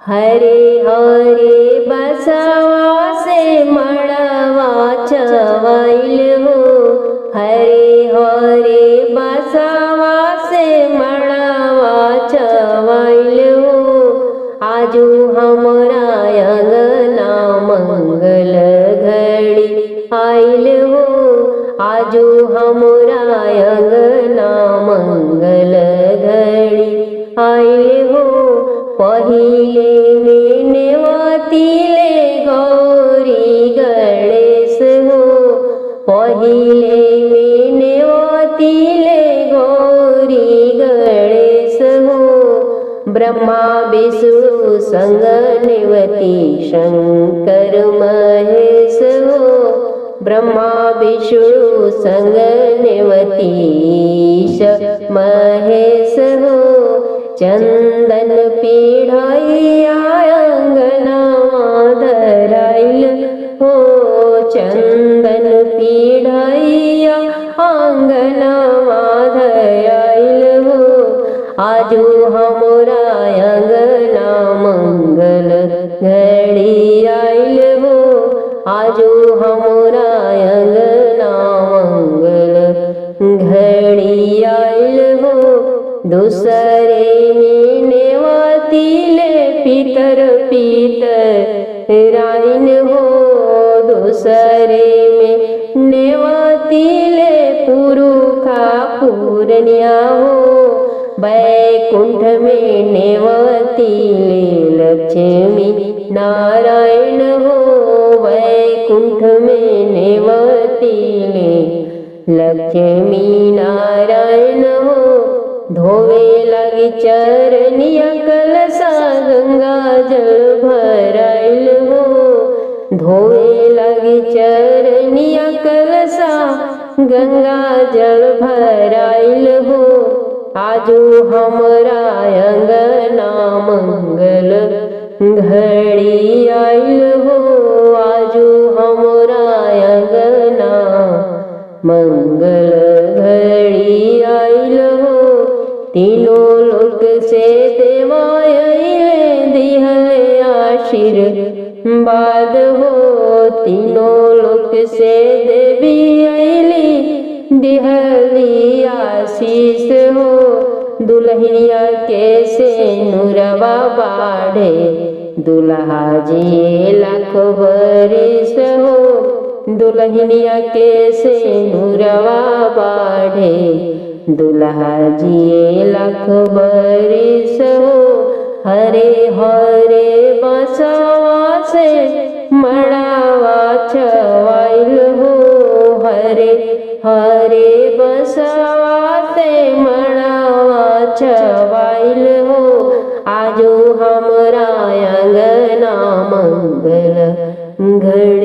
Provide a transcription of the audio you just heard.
हरे हरे बसवा से मड़वा छवाइल हो। हरे हरे बसवा से मड़वा छवाइल हो। आजू हमरा अंगना मंगल घड़ी आइल हो। आजू हमरा अंगना मंगल घड़ी आइल हो। पहिले में नेवतिले गौरी गणेश हो। पहिले में नेवतिले गौरी गणेश हो। ब्रह्मा विष्णु संग नेवती शंकर महेश हो। ब्रह्मा विष्णु संग नेवती महेश हो। चंदन पीढ़ैया अंगना धराइल हो। चंदन पीढ़ैया अंगना धराइल हो। आजू हमरा अंगना मंगल घड़ी आइल हो। आजू हमरा अंगना मंगल घड़ी आइल हो। दूसरे में नेवतिले पितर पितराइन हो। दूसरे में नेवतिले पुरुखा पूरनिया हो। वैकुंठ में नेवतिले लक्ष्मी नारायण हो। वैकुंठ में नेवतिले लक्ष्मी नारायण हो। धोवे लगी चरनिया कलसा गंगा जल भराइल हो। धोवे लगी चरनिया कलसा गंगा जल भराइल हो। आजू हमरा अंगना मंगल घड़ी आइल हो। आजू हमरा अंगना मंगल घड़ी आइल हो। तीनों लोक से देवा अइले दिहले आशीर्वाद हो। तीनों लोक से देवी अइली दिहली आशीष हो। दुल्हनिया के से नुरवा बाढ़े दुल्हा जी लाख बरिस हो। दुल्हनिया के से नुरवा बाढ़े दुल्हा जी लाख बरिस हो। हरे हरे बसवा से मड़वा छवाइल हो। हरे हरे बसवा से मड़वा छवाइल हो। आजू हमरा अंगना मंगल घड़ी